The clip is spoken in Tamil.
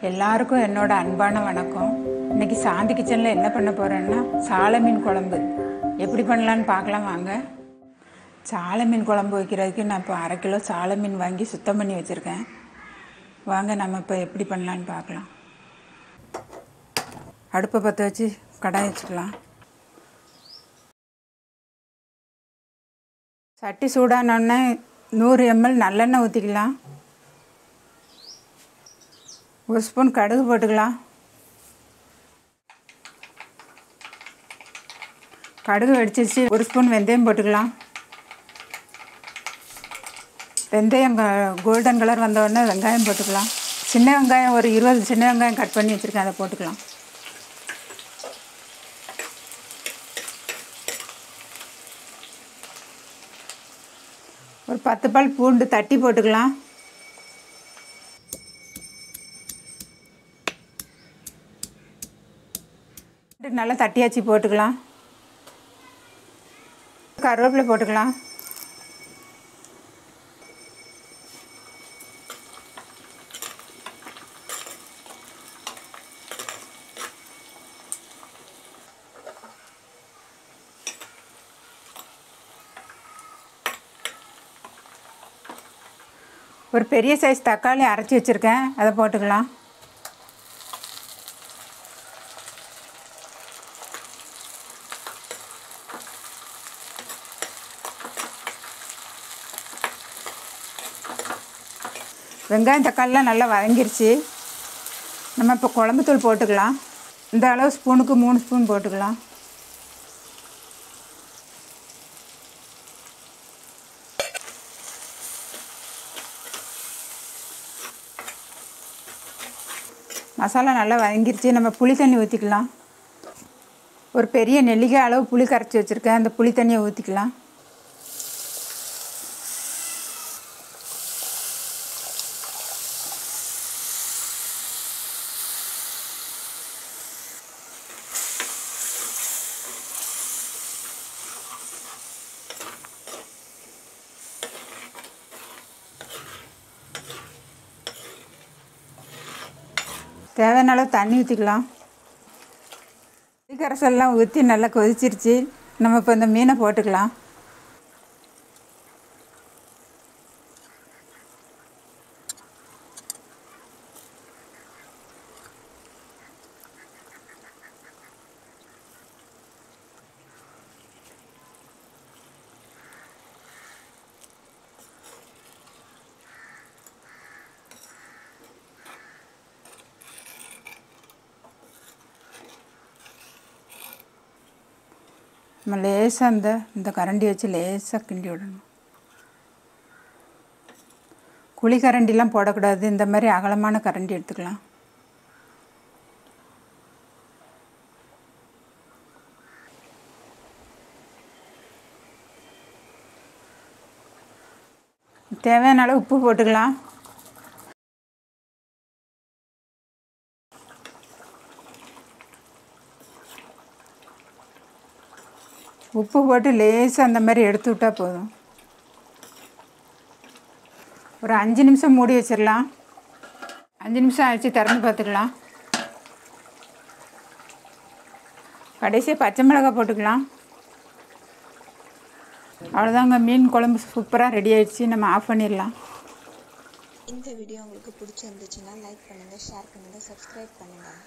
எல்லாருக்கும் என்னோட அன்பான வணக்கம். இன்னைக்கு சாந்தி கிச்சனில் என்ன பண்ண போகிறேன்னா சாலை மீன் குழம்பு எப்படி பண்ணலான்னு பார்க்கலாம் வாங்க. சாலை மீன் குழம்பு வைக்கிறதுக்கு நான் இப்போ 1/2 கிலோ சாலை மீன் வாங்கி சுத்தம் பண்ணி வச்சுருக்கேன். வாங்க நம்ம இப்போ எப்படி பண்ணலான்னு பார்க்கலாம். அடுப்பை பற்ற வச்சு கடாய் வச்சுக்கலாம். சட்டி சூடானோடனே 100 ml நல்லெண்ணெய் ஊற்றிக்கலாம். 1 ஸ்பூன் கடுகு போட்டுக்கலாம். கடுகு வெடிச்சிருச்சு. 1 ஸ்பூன் வெந்தயம் போட்டுக்கலாம். வெந்தயம் கோல்டன் கலர் வந்தோடனே வெங்காயம் போட்டுக்கலாம். சின்ன வெங்காயம் ஒரு 20 சின்ன வெங்காயம் கட் பண்ணி வச்சுருக்கேன், அதை போட்டுக்கலாம். ஒரு 10 பல் பூண்டு தட்டி போட்டுக்கலாம். நல்லா தட்டியாச்சு போட்டுக்கலாம். கருவேப்பிலை போட்டுக்கலாம். ஒரு பெரிய சைஸ் தக்காளி அரைச்சி வச்சுருக்கேன், அதை போட்டுக்கலாம். வெங்காயம் தக்காளிலாம் நல்லா வதங்கிருச்சு. நம்ம இப்போ குழம்புத்தூள் போட்டுக்கலாம். இந்த அளவு ஸ்பூனுக்கு 3 ஸ்பூன் போட்டுக்கலாம். மசாலா நல்லா வதங்கிருச்சு. நம்ம புளி தண்ணி ஊற்றிக்கலாம். ஒரு பெரிய நெல்லிக்காய் அளவு புளி கரைச்சி வச்சுருக்கேன், அந்த புளி தண்ணியை ஊற்றிக்கலாம். தேவையான அளவு தண்ணி ஊற்றிக்கலாம். கரைசல்லாம் ஊற்றி நல்லா கொதிச்சிருச்சு. நம்ம இப்போ இந்த மீனை போட்டுக்கலாம். நம்ம லேசாக இந்த கரண்டி வச்சு லேசாக கிண்டி விடணும். குழி கரண்டிலாம் போடக்கூடாது, இந்த மாதிரி அகலமான கரண்டி எடுத்துக்கலாம். தேவையான அளவு உப்பு போட்டுக்கலாம். உப்பு போட்டு லேசாக அந்த மாதிரி எடுத்து விட்டால் போதும். ஒரு 5 நிமிஷம் மூடி வச்சிடலாம். 5 நிமிஷம் ஆயிடுச்சு, திறந்து பார்த்துக்கலாம். கடைசியாக பச்சை மிளகாய் போட்டுக்கலாம். அவ்வளோதாங்க, மீன் குழம்பு சூப்பராக ரெடி ஆயிடுச்சு. நம்ம ஆஃப் பண்ணிடலாம். இந்த வீடியோ உங்களுக்கு பிடிச்சிருந்துச்சுன்னா லைக் பண்ணுங்கள், ஷேர் பண்ணுங்கள், சப்ஸ்கிரைப் பண்ணுங்கள்.